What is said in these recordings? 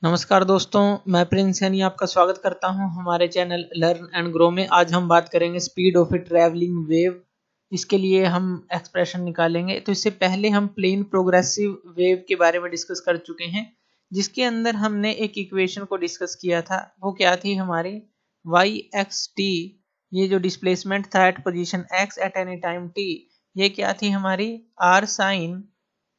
नमस्कार दोस्तों, मैं प्रिंस यानी आपका स्वागत करता हूं हमारे चैनल लर्न एंड ग्रो में। आज हम बात करेंगे speed of A travelling wave. इसके लिए हम एक्सप्रेशन निकालेंगे। तो इससे पहले हम प्लेन प्रोग्रेसिव वेव के बारे में डिस्कस कर चुके हैं, जिसके अंदर हमने एक इक्वेशन को डिस्कस किया था। वो क्या थी हमारी वाई एक्स टी, ये जो डिस्प्लेसमेंट था at position x at any time t, ये क्या थी हमारी r sine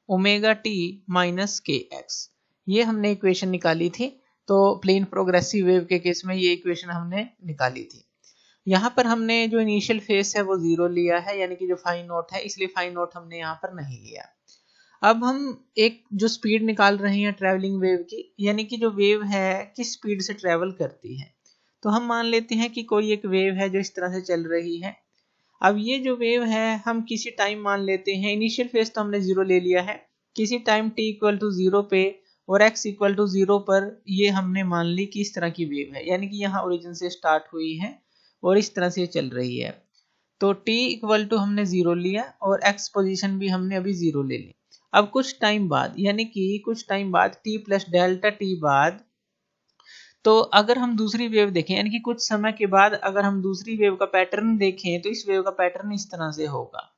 omega t minus k x. ये हमने इक्वेशन निकाली थी। तो प्लेन प्रोग्रेसिव वेव के केस में ये इक्वेशन हमने निकाली थी। यहाँ पर हमने जो इनिशियल फेस है वो 0 लिया है, यानी कि जो फाइन नोट है, इसलिए फाइन नोट हमने यहाँ पर नहीं लिया। अब हम एक जो स्पीड निकाल रहे हैं ट्रैवलिंग वेव की, यानी कि जो वेव है किस स्पीड से ट्रैवल करती है। तो हम मान लेते हैं कि कोई एक वेव है जो इस तरह से चल रही है। अब ये जो वेव है हम किसी टाइम मान लेते हैं, इनिशियल फेज तो हमने 0 ले लिया है, किसी टाइम t इक्वल टू 0 पे और x इक्वल टू 0 पर ये हमने मान ली कि इस तरह की वेव है, यानी कि यहाँ ओरिजिन से स्टार्ट हुई है और इस तरह से चल रही है। तो t इक्वल टू हमने 0 लिया और x पोजीशन भी हमने अभी 0 ले ली। अब कुछ टाइम बाद, यानी कि कुछ टाइम बाद t प्लस डेल्टा t बाद, तो अगर हम दूसरी वेव देखें, यानी कि कुछ समय के बाद अगर हम दूसरी वेव का पैटर्न देखें, तो इस वेव का पैटर्न इस तरह से होगा।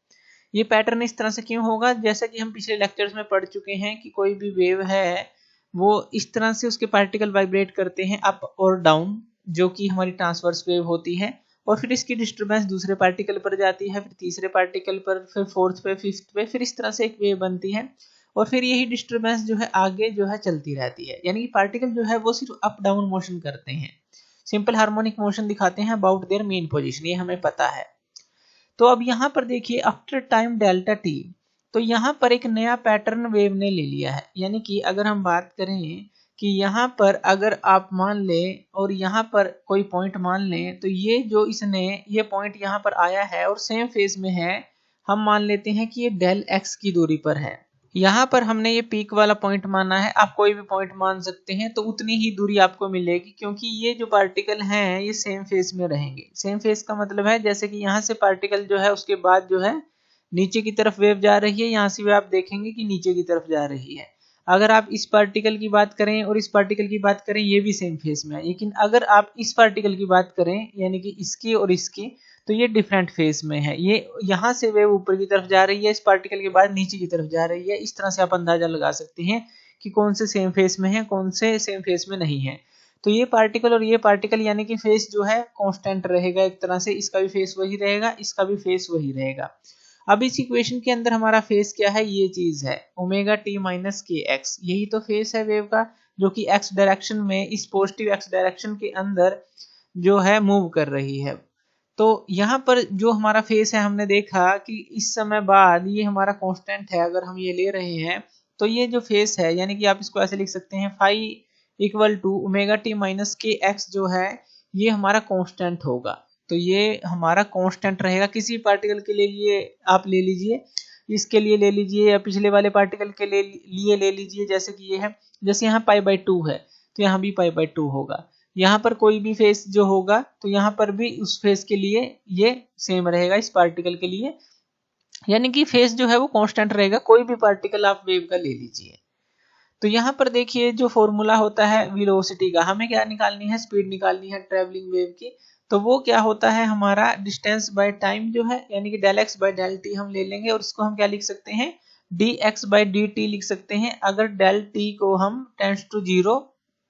ये पैटर्न इस तरह से क्यों होगा? जैसा कि हम पिछले लेक्चर्स में पढ़ चुके हैं कि कोई भी वेव है वो इस तरह से उसके पार्टिकल वाइब्रेट करते हैं अप और डाउन, जो कि हमारी ट्रांसवर्स वेव होती है, और फिर इसकी डिस्टर्बेंस दूसरे पार्टिकल पर जाती है, फिर तीसरे पार्टिकल पर, फिर फोर्थ पे, फिफ्थ पे, फिर इस तरह से एक वेव बनती है। और फिर यही डिस्टर्बेंस जो है आगे जो है चलती रहती है, यानी कि पार्टिकल जो है वो सिर्फ अप डाउन मोशन करते हैं, सिंपल हार्मोनिक मोशन दिखाते हैं अबाउट देयर मेन पोजीशन, ये हमें पता है। तो अब यहाँ पर देखिए आफ्टर टाइम डेल्टा टी, तो यहाँ पर एक नया पैटर्न वेव ने ले लिया है। यानी कि अगर हम बात करें कि यहाँ पर अगर आप मान लें और यहाँ पर कोई पॉइंट मान लें, तो ये जो इसने ये पॉइंट यहाँ पर आया है और सेम फेज में है, हम मान लेते हैं कि ये डेल एक्स की दूरी पर है। यहाँ पर हमने ये पीक वाला पॉइंट माना है, आप कोई भी पॉइंट मान सकते हैं, तो उतनी ही दूरी आपको मिलेगी, क्योंकि ये जो पार्टिकल हैं ये सेम फेज में रहेंगे। सेम फेज का मतलब है जैसे कि यहाँ से पार्टिकल जो है उसके बाद जो है नीचे की तरफ वेव जा रही है, यहाँ से भी आप देखेंगे कि नीचे की तरफ जा रही है। अगर आप इस पार्टिकल की बात करें और इस पार्टिकल की बात करें, ये भी सेम फेज में है, लेकिन अगर आप इस पार्टिकल की बात करें यानी कि इसकी और इसकी, तो ये डिफरेंट फेज में है। ये यहाँ से वेव ऊपर की तरफ जा रही है, इस पार्टिकल के बाद नीचे की तरफ जा रही है। इस तरह से आप अंदाजा लगा सकते हैं कि कौन से सेम फेज में है, कौन से सेम फेज में नहीं है। तो ये पार्टिकल और ये पार्टिकल यानी कि फेस जो है कांस्टेंट रहेगा एक तरह से, इसका भी फेस वही रहेगा, इसका भी फेस वही रहेगा। अब इस इक्वेशन के अंदर हमारा फेस क्या है? ये चीज है omega t minus k x, यही तो फेस है वेव का, जो कि एक्स डायरेक्शन में, इस पॉजिटिव एक्स डायरेक्शन के अंदर जो है मूव कर रही है। तो यहाँ पर जो हमारा फेस है, हमने देखा कि इस समय बाद ये हमारा कांस्टेंट है। अगर हम ये ले रहे हैं तो ये जो फेस है, यानी कि आप इसको ऐसे लिख सकते हैं phi equal to omega t minus k x, जो है ये हमारा कांस्टेंट होगा। तो ये हमारा कांस्टेंट रहेगा। किसी पार्टिकल के लिए आप ले लीजिए, इसके लिए ले लीजिए, या पिछले वाले पार्टिकल के लिए ले लीजिए, जैसे कि ये है, जैसे यहाँ पाई बाई 2 है तो यहाँ भी पाई बाई 2 होगा। यहाँ पर कोई भी फेस जो होगा तो यहाँ पर भी उस फेस के लिए ये सेम रहेगा इस पार्टिकल के लिए, यानी कि फेस जो है वो कांस्टेंट रहेगा। कोई भी पार्टिकल आप वेव का ले लीजिए। तो यहाँ पर देखिए जो फॉर्मूला होता है वेलोसिटी का, हमें क्या निकालनी है? स्पीड निकालनी है ट्रेवलिंग वेव की। तो वो क्या होता है हमारा डिस्टेंस बाय टाइम जो है, यानी कि del x by del t हम ले लेंगे, और इसको हम क्या लिख सकते हैं? D x by d t लिख सकते हैं, अगर डेल टी को हम टेंड्स टू 0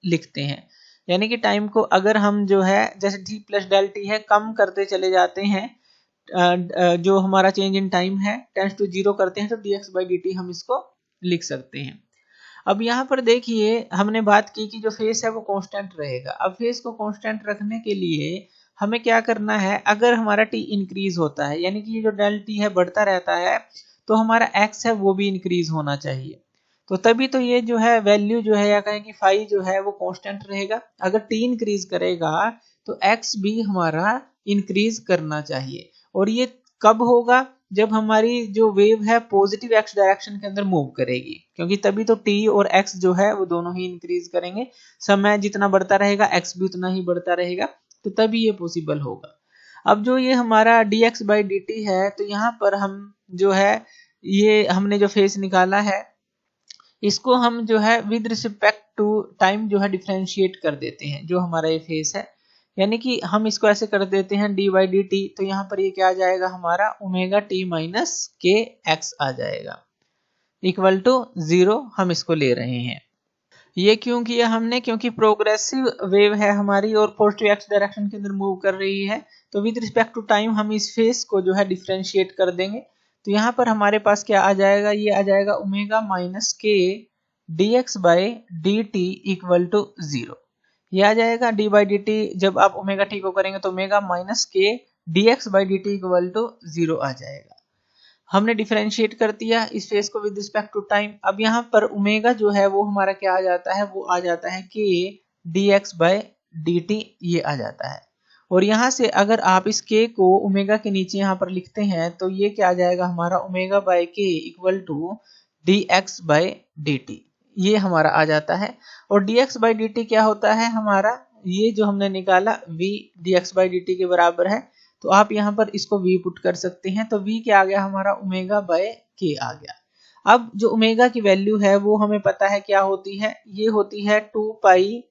लिखते हैं। यानी कि टाइम को अगर हम जो है जैसे टी प्लस डेल टी है कम करते चले जाते हैं, जो हमारा चेंज इन टाइम है टेंड्स टू 0 करते हैं, तो D x by d T हम इसको लिख सकते हैं। अब यहाँ पर देखिए हमने बात की कि जो फेस है वो कांस्टेंट रहेगा। अब फेस को कांस्टेंट रखने के लिए हमें क्या करना है? अगर हमारा टी इंक्रीज होता है, यानी कि ये जो डेल टी है बढ़ता रहता है, तो हमारा एक्स है वो भी इंक्रीज होना चाहिए। तो तभी तो ये जो है वैल्यू जो है, या कहें कि फाई जो है वो कांस्टेंट रहेगा। अगर टी इंक्रीज करेगा तो एक्स भी हमारा इंक्रीज करना चाहिए। और ये कब होगा? जब हमारी जो वेव है पॉजिटिव एक्स डायरेक्शन के अंदर मूव करेगी, क्योंकि तभी तो टी और एक्स जो है वो दोनों ही इंक्रीज करेंगे। समय जितना बढ़ता रहेगा एक्स भी उतना ही बढ़ता रहेगा, तो तभी ये पॉसिबल होगा। अब जो ये हमारा D x by d T है, तो यहाँ पर हम जो है ये हमने जो फेस निकाला है, इसको हम जो है विद रिस्पेक्ट टू टाइम जो है डिफरेंशिएट कर देते हैं, जो हमारा ये फेस है, यानी कि हम इसको ऐसे कर देते हैं डी बाई डी टी, तो यहाँ पर ये क्या आ जाएगा हमारा omega t minus k x आ जाएगा इक्वल टू 0 हम इसको ले रहे हैं। ये क्यों किया हमने, क्योंकि प्रोग्रेसिव वेव है हमारी और पॉजिटिव एक्स डायरेक्शन के अंदर मूव कर रही है, तो विद रिस्पेक्ट टू टाइम हम इस फेस को जो है डिफरेंशिएट कर देंगे। तो यहाँ पर हमारे पास क्या आ जाएगा, ये आ जाएगा omega minus k d x by d t equal to 0। ये आ जाएगा डी बाई डी टी, जब आप ओमेगा टी को करेंगे तो omega minus k d x by d t equal to 0 आ जाएगा। हमने डिफरेंशिएट कर दिया इस फेस को विद रिस्पेक्ट टू टाइम। अब यहाँ पर ओमेगा जो है वो हमारा क्या आ जाता है, वो आ जाता है के d x by d t, ये आ जाता है। और यहाँ से अगर आप इस के को ओमेगा के नीचे यहाँ पर लिखते हैं तो ये क्या आ जाएगा हमारा omega by k equal to d x by d t, ये हमारा आ जाता है। और d x by d t क्या होता है हमारा, ये जो हमने निकाला v d x by d t के बराबर है, तो आप यहाँ पर इसको v पुट कर सकते हैं, तो v क्या आ गया हमारा ओमेगा बाय के आ गया। अब जो ओमेगा की वैल्यू है वो हमें पता है क्या होती है, ये होती है 2 पाई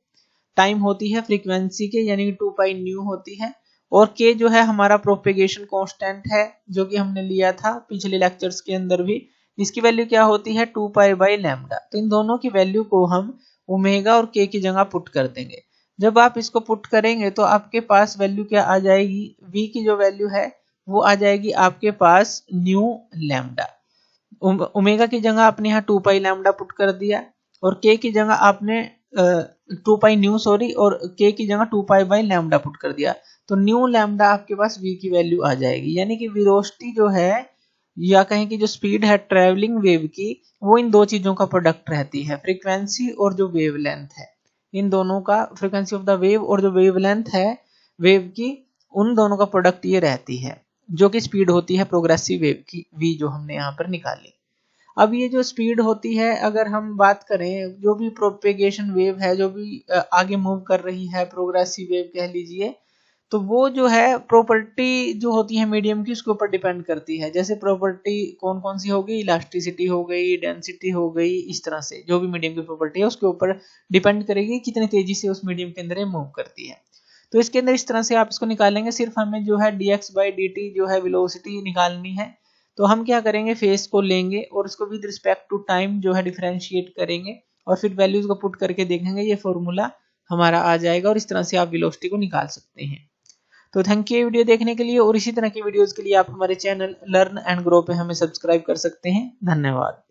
टाइम होती है फ्रीक्वेंसी के, यानी कि 2 पाई न्यू होती है, और k जो है हमारा प्रोपेगेशन कांस्टेंट है जो कि हमने लिया था पिछले लेक्चर्स के अंदर भी, इसकी वैल्यू क्या होती है 2 पाई बाई लैम्डा। तो इन दोनों की वैल्यू को हम ओमेगा और k की जगह पुट कर देंगे। जब आप इसको पुट करेंगे तो आपके पास वैल्यू क्या आ जाएगी, v की जो वैल्यू है वो आ जाएगी आपके पास न्यू लैम्डा। ओमेगा की जगह आपने यहाँ 2 पाई लैम्डा पुट कर दिया और k की जगह आपने 2 पाई न्यू सॉरी और k की जगह 2 पाई बाई लैम्डा पुट कर दिया, तो न्यू लैम्डा आपके पास v की वैल्यू आ जाएगी। यानी कि वेलोसिटी जो है या कहें कि जो स्पीड है ट्रैवलिंग वेव की, वो इन दो चीजों का प्रोडक्ट रहती है, फ्रीक्वेंसी और जो वेवलेंथ है, इन दोनों का, फ्रीक्वेंसी ऑफ द वेव और जो वेवलेंथ है वेव की, उन दोनों का प्रोडक्ट ये रहती है, जो कि स्पीड होती है प्रोग्रेसिव वेव की v जो हमने यहाँ पर निकाली। अब ये जो स्पीड होती है, अगर हम बात करें, जो भी प्रोपेगेशन वेव है जो भी आगे मूव कर रही है, प्रोग्रेसिव वेव कह लीजिए, तो वो जो है प्रॉपर्टी जो होती है मीडियम की उसके ऊपर डिपेंड करती है। जैसे प्रॉपर्टी कौन कौन सी हो गई, इलास्टिसिटी हो गई, डेंसिटी हो गई, इस तरह से जो भी मीडियम की प्रॉपर्टी है उसके ऊपर डिपेंड करेगी कितनी तेजी से उस मीडियम के अंदर मूव करती है। तो इसके अंदर इस तरह से आप इसको निकालेंगे। सिर्फ हमें जो है dx बाई dt जो है वेलोसिटी निकालनी है, तो हम क्या करेंगे, फेस को लेंगे और उसको विद रिस्पेक्ट टू टाइम जो है डिफरेंशिएट करेंगे और फिर वैल्यूज को पुट करके देखेंगे, ये फॉर्मूला हमारा आ जाएगा और इस तरह से आप वेलोसिटी को निकाल सकते हैं। तो थैंक यू वीडियो देखने के लिए, और इसी तरह की वीडियोस के लिए आप हमारे चैनल लर्न एंड ग्रो पे हमें सब्सक्राइब कर सकते हैं। धन्यवाद।